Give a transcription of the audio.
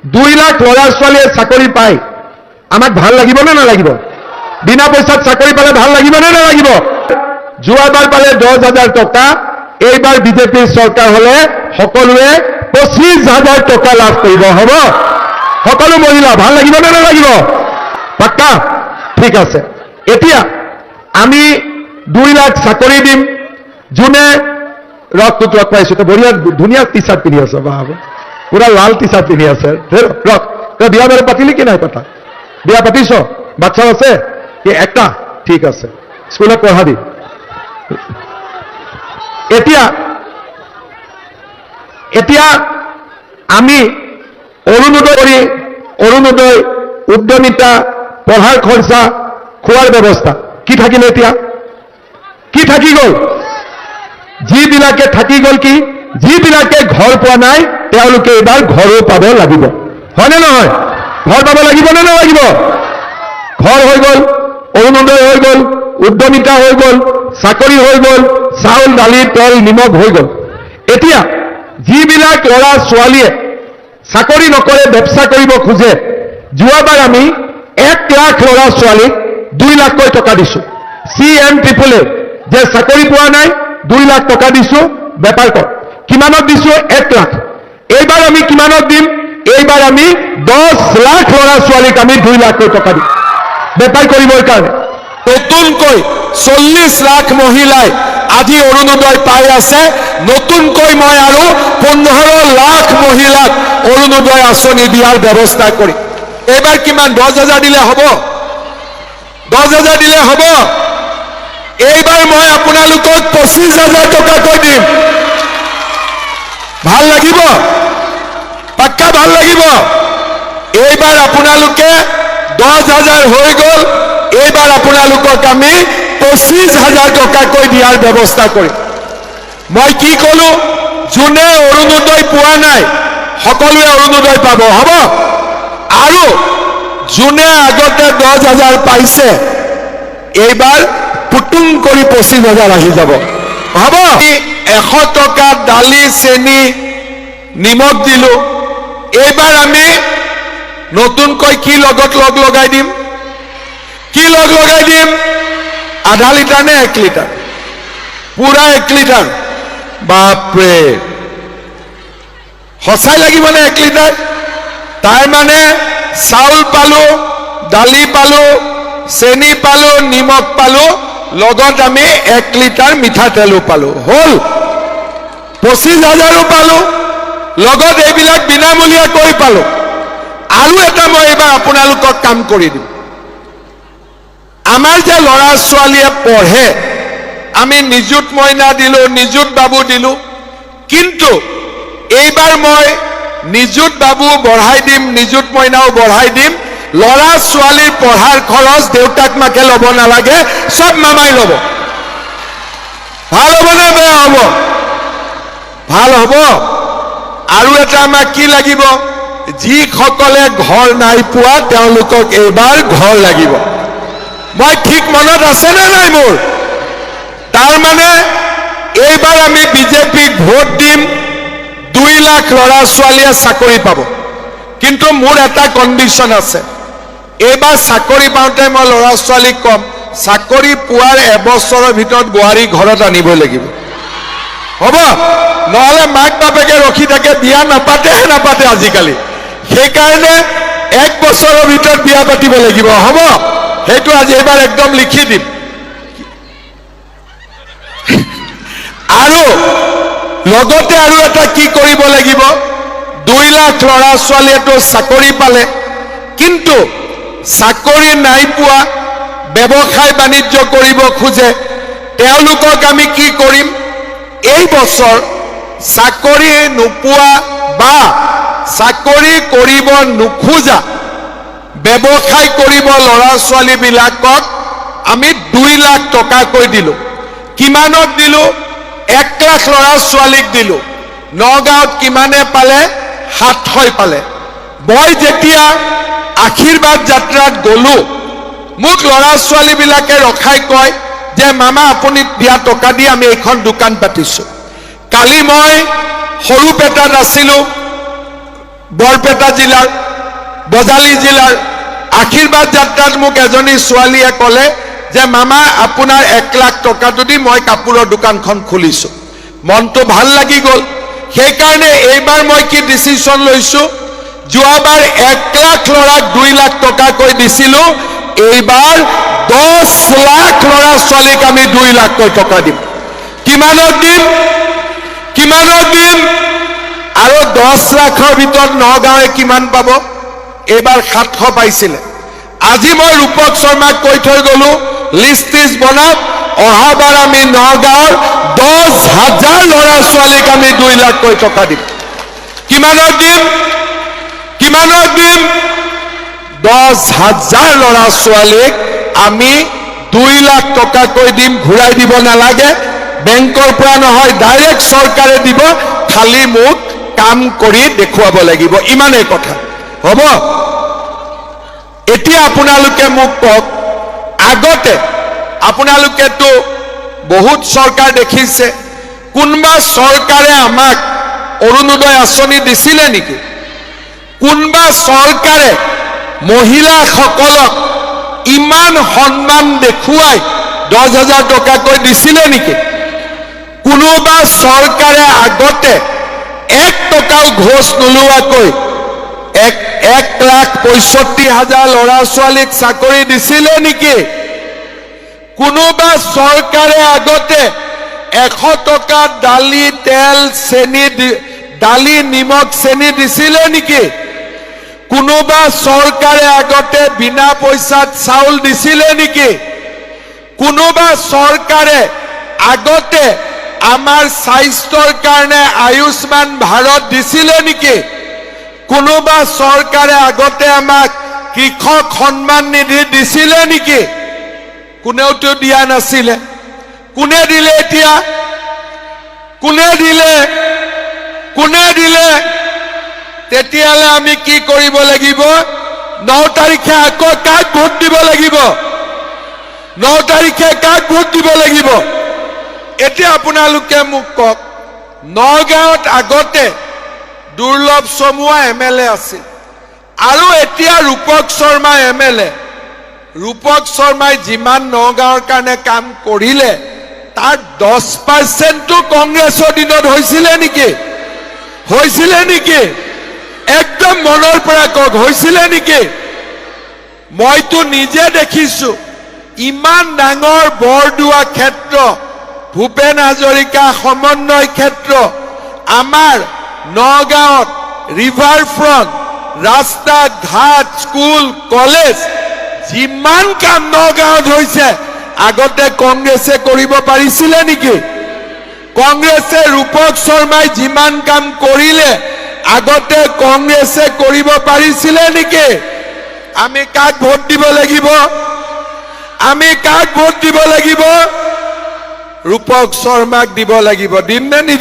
2 লাখ ল'ৰা ছোৱালীয়ে চাকৰি পায় আমাক ভাল লাগিব নে নালাগিব বিনা পইচাত চাকৰি পালে ভাল লাগিব নে নালাগিব যোৱাবাৰ পালে 10,000 টকা এইবাৰ বিজেপিৰ চৰকাৰ হলে সকলোৱে 25,000 টকা লাভ কৰিব হ'ব সকলো মহিলা ভাল লাগিব নে নালাগিব পাক্কা ঠিক আছে এতিয়া আমি 2 লাখ চাকৰি দিম যোনে ৰকটো পাইছো তো বঢ়িয়া ধুনীয়া টি চাৰ্ট পিন্ধি আছে বাহ পুৰা লাল টি চাৰ্ট পিন্ধি আছে ৰক বিয়া বাৰু পাতিলি কি নাই পাতা বিয়া পাতিছ বাচ্চা আছে কি একটা ঠিক আছে স্কুলত পঢ়াবি এতিয়া আমি অৰুণোদয় উদ্যমিতা পঢ়াৰ খৰচা খোৱাৰ ব্যৱস্থা কি থাকিলে এতিয়া কি থাকি গ'ল যিবিলাকে থাকি গ'ল কি যিবিলাকে ঘৰ পোৱা নাই তেওঁলোকে এবাৰ ঘৰো পাব লাগিব হয়নে নহয় ঘৰ পাব লাগিব নে নালাগিব ঘৰ হৈ গ'ল অৰুণোদয় হৈ গ'ল উদ্যমিতা হৈ গ'ল চাকৰি হৈ গ'ল চাউল দালি তেল নিমখ হৈ গ'ল এতিয়া যিবিলাক ল'ৰা ছোৱালীয়ে চাকৰি নকৰে ব্যৱসায় কৰিব খোজে যোৱাবাৰ আমি 1 লাখ ল'ৰা ছোৱালীক 2 লাখকৈ টকা দিছো CM যে চাকৰি পোৱা নাই 2 লাখ টকা দিছো বেপাৰ কৰ কিমানত দিছো 1 লাখ এইবাৰ আমি কিমানত দিম এইবাৰ আমি 10 লাখ ল'ৰা ছোৱালীক আমি 2 লাখকৈ টকা দিম বেপাৰ কৰিবৰ কাৰণে নতুনকৈ 40 লাখ মহিলাই আজি অৰুণোদয় পাই আছে নতুনকৈ মই আৰু 15 লাখ মহিলাক অৰুণোদয় আঁচনি দিয়াৰ ব্যৱস্থা কৰি এইবাৰ কিমান 10,000 দিলে হ'ব 10,000 দিলে হ'ব এইবাৰ মই আপোনালোকক 25,000 টকাকৈ দিম ভাল লাগিব পাক্কা ভাল লাগিব এইবাৰ আপোনালোকে 10,000 হৈ গ'ল এইবাৰ আপোনালোকক আমি 25,000 টকাকৈ দিয়াৰ ব্যৱস্থা কৰিম মই কি ক'লো যোনে অৰুণোদয় পোৱা নাই সকলোৱে অৰুণোদয় পাব হ'ব আৰু যোনে আগতে 10,000 পাইছে এইবাৰ পুতুং কৰি 25,000 আহি যাব হ'ব 100 টকা দালি চেনি নিমখ দিলো এইবাৰ আমি নতুনকৈ কি লগত লগাই দিম কি লগাই দিম আধা লিটাৰ নে 1 লিটাৰ পুৰা 1 লিটাৰ বাপৰে সঁচাই লাগিব নে 1 লিটাৰ তাৰ মানে চাউল পালো দালি পালো চেনি পালো নিমখ পালো লগত আমি 1 লিটাৰ মিঠাতেলো পালো হল 25,000 পালো লগত এইবিলাক বিনামূলীয়াকৈ পালো আৰু এটা মই এইবাৰ আপোনালোকক কাম কৰি দিম আমাৰ যে ল'ৰা ছোৱালীয়ে পঢ়ে আমি নিযুত মইনা দিলো নিযুত বাবু দিলো কিন্তু এইবাৰ মই নিযুত বাবু বঢ়াই দিম নিযুত মইনাও বঢ়াই দিম ল'ৰা ছোৱালীৰ পঢ়াৰ খৰচ দেউতাক মাকে ল'ব নালাগে সব মামাই ল'ব ভাল হ'ব নে বেয়া হ'ব ভাল হ'ব আৰু এটা আমাক কি লাগিব যিসকলে ঘৰ নাই পোৱা তেওঁলোকক এইবাৰ ঘৰ লাগিব মই ঠিক মনত আছে নে নাই মোৰ তাৰ মানে এইবাৰ আমি বিজেপিক ভোট দিম 2 লাখ ল'ৰা ছোৱালীয়ে চাকৰি পাব কিন্তু মোৰ এটা কণ্ডিশ্যন আছে এইবাৰ চাকৰি পাওঁতে মই ল'ৰা ছোৱালীক কম চাকৰি পোৱাৰ এবছৰৰ ভিতৰত গুৱাহাটী ঘৰত আনিবই লাগিব হ'ব নহ'লে মাক বাপেকে ৰখি থাকে বিয়া নাপাতে আজিকালি সেইকাৰণে 1 বছৰৰ ভিতৰত বিয়া পাতিব লাগিব হ'ব সেইটো আজি এইবাৰ একদম লিখি দিম আৰু লগতে আৰু এটা কি কৰিব লাগিব 2 লাখ ল'ৰা ছোৱালীয়েতো চাকৰি পালে কিন্তু চাকৰি নাই পোৱা ব্যৱসায় বাণিজ্য কৰিব খোজে তেওঁলোকক আমি কি কৰিম এই বছৰ চাকৰি নোপোৱা বা চাকৰি কৰিব নোখোজা ব্যৱসায় কৰিব ল'ৰা ছোৱালীবিলাকক আমি 2 লাখ টকাকৈ দিলো কিমানত দিলো 1 লাখ ল'ৰা ছোৱালীক দিলো নগাঁৱত কিমানে পালে 700 পালে মই যেতিয়া আশীৰ্বাদ যাত্ৰাত গলো মোক ল'ৰা ছোৱালীবিলাকে ৰখাই কয় যে মামা আপুনি দিয়া টকা দি আমি এখন দোকান পাতিছো কালি মই সৰুপেটাত আছিলো বৰপেটা জিলাৰ বজালী জিলাৰ আশীৰ্বাদ যাত্ৰাত মোক এজনী ছোৱালীয়ে ক'লে যে মামা আপোনাৰ 1 লাখ টকাটো দি মই কাপোৰৰ দোকানখন খুলিছো মনটো ভাল লাগি গ'ল সেইকাৰণে এইবাৰ মই কি ডিসিশন লৈছো যোৱাবাৰ 1 লাখ ল'ৰাক 2 লাখ টকাকৈ দিছিলো এইবাৰ 10 লাখ ল'ৰা ছোৱালীক আমি 2 লাখ টকা দিম কিমানত দিম আৰু 10 লাখৰ ভিতৰত নগাঁৱে কিমান পাব এইবাৰ 700 পাইছিলে আজি মই ৰূপক শৰ্মাক কৈ থৈ গলো লিষ্ট বনাওক অহাবাৰ আমি নগাঁৱৰ 10,000 ল'ৰা ছোৱালীক আমি 2 লাখ টকা দিম কিমানত দিম 10,000 ল'ৰা ছোৱালীক আমি 2 লাখ টকাকৈ দিম ঘূৰাই দিব নালাগে বেংকৰ পৰা নহয় ডাইৰেক্ট চৰকাৰে দিব খালি মোক কাম কৰি দেখুৱাব লাগিব ইমানেই কথা হ'ব এতিয়া আপোনালোকে মোক কওক আগতে আপোনালোকেতো বহুত চৰকাৰ দেখিছে কোনবা চৰকাৰে আমাক অৰুণোদয় আঁচনি দিছিলে নেকি কোনবা চৰকাৰে মহিলাসকলক ইমান সন্মান দেখুৱাই 10,000 টকাকৈ দিছিলে নেকি কোনোবা চৰকাৰে আগতে 1 টকাও ঘোষ নোলোৱাকৈ 1,65,000 ল'ৰা ছোৱালীক চাকৰি দিছিলে নেকি কোনোবা চৰকাৰে আগতে 100 টকা দালি তেল চেনি দালি নিমখ চেনি দিছিলে নেকি কোনোবা চৰকাৰে আগতে বিনা পইচাত চাউল দিছিলে নেকি কোনোবা চৰকাৰে আগতে আমাৰ স্বাস্থ্যৰ কাৰণে আয়ুষ্মান ভাৰত দিছিলে নেকি কোনোবা চৰকাৰে আগতে আমাক কৃষক সন্মান নিধি দিছিলে নেকি কোনেওতো দিয়া নাছিলে কোনে দিলে এতিয়া কোনে দিলে তেতিয়ালে আমি কি কৰিব লাগিব 9 তাৰিখে আকৌ কাক ভোট দিব লাগিব 9 তাৰিখে কাক ভোট দিব লাগিব এতিয়া আপোনালোকে মোক কওক নগাঁৱত আগতে দুৰ্লভ চমুৱা এমএলএ আছিল আৰু এতিয়া ৰূপক শৰ্মা এমএলএ ৰূপক শৰ্মাই যিমান নগাঁৱৰ কাৰণে কাম কৰিলে তাৰ 10% তো কংগ্ৰেছৰ দিনত হৈছিলে নেকি একদম মনৰ পৰা কক হৈছিলে নেকি মইতো নিজে দেখিছো ইমান ডাঙৰ বৰদুৱা ক্ষেত্ৰ ভূপেন হাজৰিকা সমন্বয় ক্ষেত্ৰ আমাৰ নগাঁৱত ৰিভাৰ ফ্ৰণ্ট ৰাস্তা ঘাট স্কুল কলেজ যিমান কাম নগাঁৱত হৈছে আগতে কংগ্ৰেছে কৰিব পাৰিছিলে নেকি কংগ্ৰেছে ৰূপক শৰ্মাই যিমান কাম কৰিলে আগতে কংগ্ৰেছে কৰিব পাৰিছিলে নেকি আমি কাক ভোট দিব লাগিব ৰূপক শৰ্মাক দিব লাগিব দিম নে নিদিম